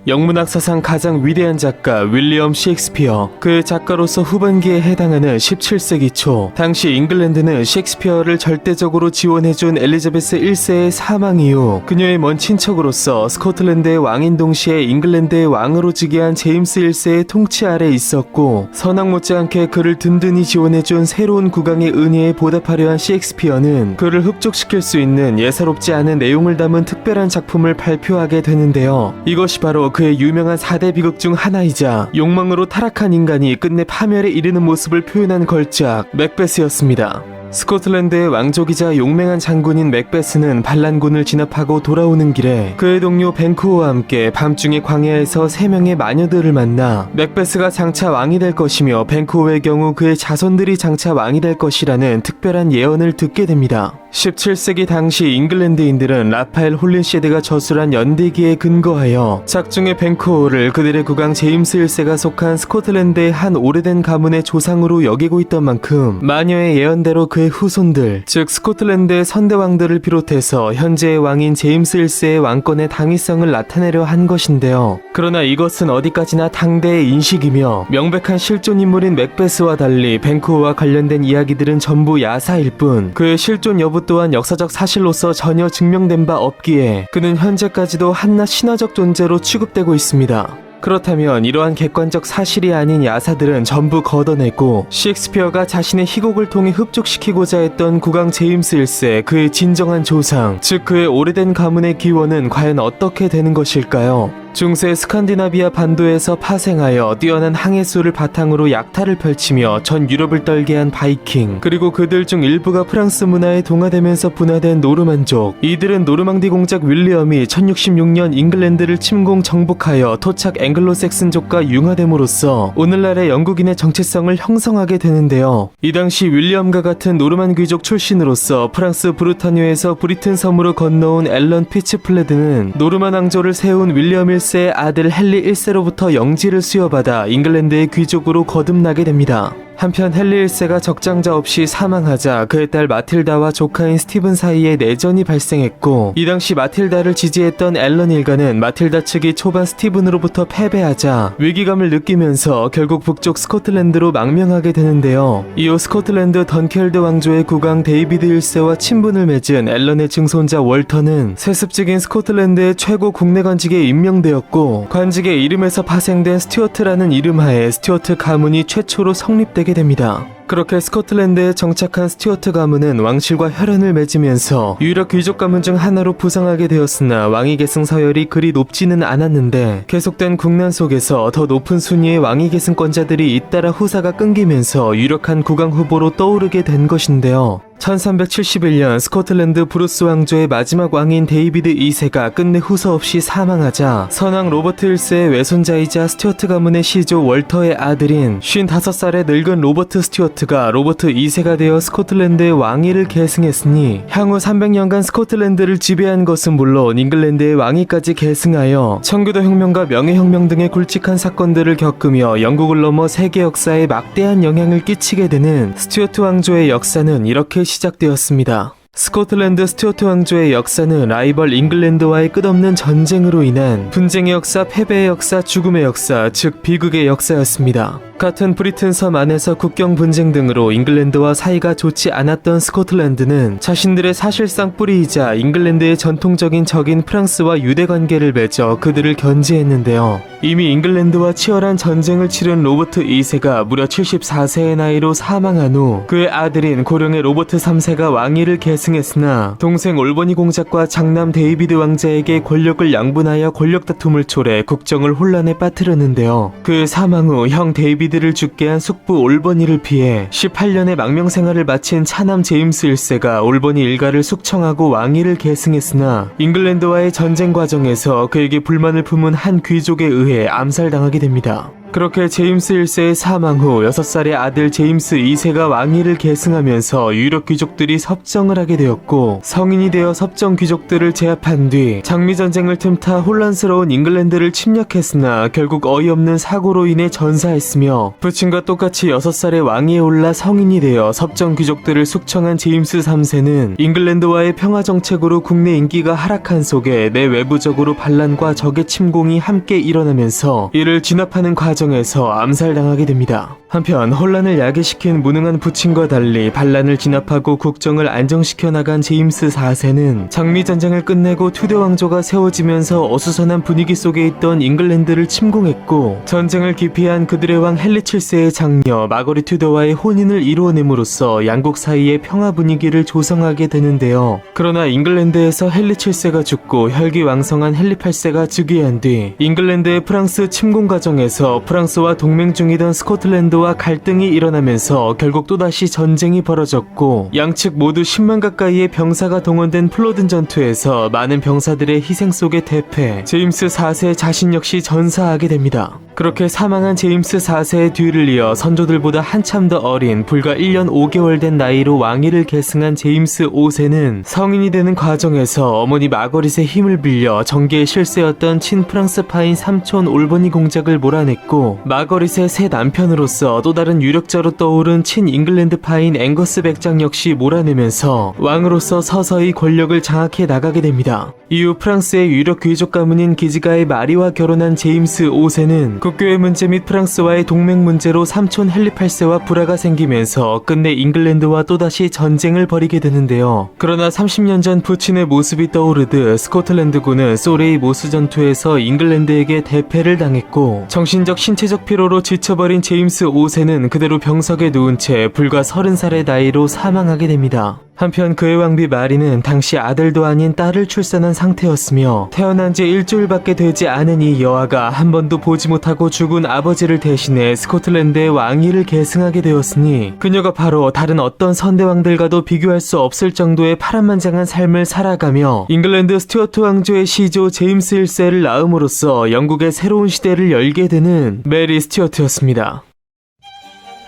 영문학 사상 가장 위대한 작가 윌리엄 셰익스피어. 그의 작가로서 후반기에 해당하는 17세기 초, 당시 잉글랜드는 셰익스피어를 절대적으로 지원해준 엘리자베스 1세의 사망 이후 그녀의 먼 친척으로서 스코틀랜드의 왕인 동시에 잉글랜드의 왕으로 즉위한 제임스 1세의 통치 아래 있었고, 선왕 못지않게 그를 든든히 지원해준 새로운 국왕의 은혜에 보답하려 한 셰익스피어는 그를 흡족시킬 수 있는 예사롭지 않은 내용을 담은 특별한 작품을 발표하게 되는데요. 이것이 바로 그의 유명한 4대 비극 중 하나이자 욕망으로 타락한 인간이 끝내 파멸에 이르는 모습을 표현한 걸작 맥베스였습니다. 스코틀랜드의 왕족이자 용맹한 장군인 맥베스는 반란군을 진압하고 돌아오는 길에 그의 동료 벤크호와 함께 밤중에 광야에서 3명의 마녀들을 만나 맥베스가 장차 왕이 될 것이며 벤크호의 경우 그의 자손들이 장차 왕이 될 것이라는 특별한 예언을 듣게 됩니다. 17세기 당시 잉글랜드인들은 라파엘 홀린셰드가 저술한 연대기에 근거하여 작중의 벤크호를 그들의 국왕 제임스 1세가 속한 스코틀랜드의 한 오래된 가문의 조상으로 여기고 있던 만큼 마녀의 예언대로 그의 후손들, 즉 스코틀랜드의 선대왕들을 비롯해서 현재의 왕인 제임스 1세의 왕권의 당위성을 나타내려 한 것인데요. 그러나 이것은 어디까지나 당대의 인식이며 명백한 실존 인물인 맥베스와 달리 벤크호와 관련된 이야기들은 전부 야사일 뿐, 그의 실존 여부 또한 역사적 사실로서 전혀 증명된 바 없기에 그는 현재까지도 한낱 신화적 존재로 취급되고 있습니다. 그렇다면 이러한 객관적 사실이 아닌 야사들은 전부 걷어내고 셰익스피어가 자신의 희곡을 통해 흡족시키고자 했던 국왕 제임스 1세, 그의 진정한 조상, 즉 그의 오래된 가문의 기원은 과연 어떻게 되는 것일까요? 중세 스칸디나비아 반도에서 파생하여 뛰어난 항해수를 바탕으로 약탈을 펼치며 전 유럽을 떨게 한 바이킹, 그리고 그들 중 일부가 프랑스 문화에 동화되면서 분화된 노르만족. 이들은 노르망디 공작 윌리엄이 1066년 잉글랜드를 침공 정복하여 토착 앵글로색슨족과 융화됨으로써 오늘날의 영국인의 정체성을 형성하게 되는데요. 이 당시 윌리엄과 같은 노르만 귀족 출신으로서 프랑스 브루타뉴에서 브리튼 섬으로 건너온 앨런 피츠플레드는 노르만 왕조를 세운 윌리엄 1세의 아들 헨리 1세로부터 영지를 수여받아 잉글랜드의 귀족으로 거듭나게 됩니다. 한편 헨리 1세가 적장자 없이 사망하자 그의 딸 마틸다와 조카인 스티븐 사이에 내전이 발생했고, 이 당시 마틸다를 지지했던 앨런 일가는 마틸다 측이 초반 스티븐으로부터 패배하자 위기감을 느끼면서 결국 북쪽 스코틀랜드로 망명하게 되는데요. 이후 스코틀랜드 던켈드 왕조의 국왕 데이비드 1세와 친분을 맺은 앨런의 증손자 월터는 세습직인 스코틀랜드의 최고 국내 관직에 임명되었고, 관직의 이름에서 파생된 스튜어트라는 이름하에 스튜어트 가문이 최초로 성립되게 됩니다. 그렇게 스코틀랜드에 정착한 스튜어트 가문은 왕실과 혈연을 맺으면서 유일한 귀족 가문 중 하나로 부상하게 되었으나 왕위 계승 서열이 그리 높지는 않았는데, 계속된 국난 속에서 더 높은 순위의 왕위 계승권자들이 잇따라 후사가 끊기면서 유력한 국왕 후보로 떠오르게 된 것인데요. 1371년 스코틀랜드 브루스 왕조의 마지막 왕인 데이비드 2세가 끝내 후서 없이 사망하자 선왕 로버트 1세의 외손자이자 스튜어트 가문의 시조 월터의 아들인 55살의 늙은 로버트 스튜어트가 로버트 2세가 되어 스코틀랜드의 왕위를 계승했으니, 향후 300년간 스코틀랜드를 지배한 것은 물론 잉글랜드의 왕위까지 계승하여 청교도 혁명과 명예혁명 등의 굵직한 사건들을 겪으며 영국을 넘어 세계 역사에 막대한 영향을 끼치게 되는 스튜어트 왕조의 역사는 이렇게 시작되었습니다. 스코틀랜드 스튜어트 왕조의 역사는 라이벌 잉글랜드와의 끝없는 전쟁으로 인한 분쟁의 역사, 패배의 역사, 죽음의 역사, 즉 비극의 역사였습니다. 같은 브리튼 섬 안에서 국경 분쟁 등으로 잉글랜드와 사이가 좋지 않았던 스코틀랜드는 자신들의 사실상 뿌리이자 잉글랜드의 전통적인 적인 프랑스와 유대 관계를 맺어 그들을 견제했는데요. 이미 잉글랜드와 치열한 전쟁을 치른 로버트 2세가 무려 74세의 나이로 사망한 후 그의 아들인 고령의 로버트 3세가 왕위를 계승했으나, 동생 올버니 공작과 장남 데이비드 왕자에게 권력을 양분하여 권력 다툼을 초래 국정을 혼란에 빠뜨렸는데요. 그의 사망 후 형 데이비드를 죽게 한 숙부 올버니를 피해 18년의 망명 생활을 마친 차남 제임스 1세가 올버니 일가를 숙청하고 왕위를 계승했으나, 잉글랜드와의 전쟁 과정에서 그에게 불만을 품은 한 귀족에 의해 암살당하게 됩니다. 그렇게 제임스 1세의 사망 후 6살의 아들 제임스 2세가 왕위를 계승하면서 유력 귀족들이 섭정을 하게 되었고, 성인이 되어 섭정 귀족들을 제압한 뒤 장미전쟁을 틈타 혼란스러운 잉글랜드를 침략했으나 결국 어이없는 사고로 인해 전사했으며, 부친과 똑같이 6살의 왕위에 올라 성인이 되어 섭정 귀족들을 숙청한 제임스 3세는 잉글랜드와의 평화 정책으로 국내 인기가 하락한 속에 내외부적으로 반란과 적의 침공이 함께 일어나면서 이를 진압하는 과정에서 암살당하게 됩니다. 한편 혼란을 야기시킨 무능한 부친과 달리 반란을 진압하고 국정을 안정시켜 나간 제임스 4세는 장미전쟁을 끝내고 투대 왕조가 세워지면서 어수선한 분위기 속에 있던 잉글랜드를 침공했고, 전쟁을 기피한 그들의 왕 헨리 7세의 장녀 마거리 튜더와의 혼인을 이루어냄으로써 양국 사이의 평화 분위기를 조성하게 되는데요. 그러나 잉글랜드에서 헨리 7세가 죽고 혈기왕성한 헨리 8세가 즉위한 뒤 잉글랜드의 프랑스 침공 과정에서 프랑스와 동맹 중이던 스코틀랜드와 갈등이 일어나면서 결국 또다시 전쟁이 벌어졌고, 양측 모두 10만 가까이의 병사가 동원된 플로든 전투에서 많은 병사들의 희생 속에 대패, 제임스 4세 자신 역시 전사하게 됩니다. 그렇게 사망한 제임스 4세의 뒤를 이어 선조들보다 한참 더 어린 불과 1년 5개월 된 나이로 왕위를 계승한 제임스 5세는 성인이 되는 과정에서 어머니 마거릿의 힘을 빌려 정계의 실세였던 친프랑스파인 삼촌 올버니 공작을 몰아냈고, 마거릿의 새 남편으로서 또 다른 유력자로 떠오른 친잉글랜드파인 앵거스 백장 역시 몰아내면서 왕으로서 서서히 권력을 장악해 나가게 됩니다. 이후 프랑스의 유력 귀족 가문인 기지가의 마리와 결혼한 제임스 5세는 국교의 문제 및 프랑스와의 동맹 문제로 삼촌 헨리 8세와 불화가 생기면서 끝내 잉글랜드와 또다시 전쟁을 벌이게 되는데요. 그러나 30년 전 부친의 모습이 떠오르듯 스코틀랜드군은 소레이 모스 전투에서 잉글랜드에게 대패를 당했고, 정신적 신체적 피로로 지쳐버린 제임스 5세는 그대로 병석에 누운 채 불과 30살의 나이로 사망하게 됩니다. 한편 그의 왕비 마리는 당시 아들도 아닌 딸을 출산한 상태였으며, 태어난 지 일주일밖에 되지 않은 이 여아가 한 번도 보지 못하고 죽은 아버지를 대신해 스코틀랜드의 왕위를 계승하게 되었으니, 그녀가 바로 다른 어떤 선대왕들과도 비교할 수 없을 정도의 파란만장한 삶을 살아가며 잉글랜드 스튜어트 왕조의 시조 제임스 1세를 낳음으로써 영국의 새로운 시대를 열게 되는 메리 스튜어트였습니다.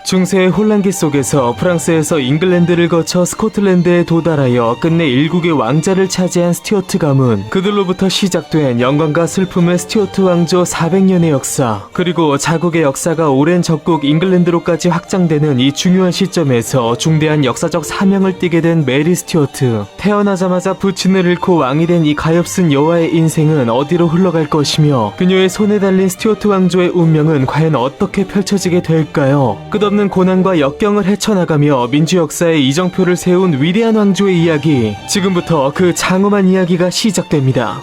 중세의 혼란기 속에서 프랑스에서 잉글랜드를 거쳐 스코틀랜드에 도달하여 끝내 일국의 왕자를 차지한 스튜어트 가문, 그들로부터 시작된 영광과 슬픔의 스튜어트 왕조 400년의 역사, 그리고 자국의 역사가 오랜 적국 잉글랜드로까지 확장되는 이 중요한 시점에서 중대한 역사적 사명을 띠게 된 메리 스튜어트. 태어나자마자 부친을 잃고 왕이 된 이 가엾은 여아의 인생은 어디로 흘러갈 것이며, 그녀의 손에 달린 스튜어트 왕조의 운명은 과연 어떻게 펼쳐지게 될까요? 끝없는 고난과 역경을 헤쳐나가며 민주 역사의 이정표를 세운 위대한 왕조의 이야기, 지금부터 그 장엄한 이야기가 시작됩니다.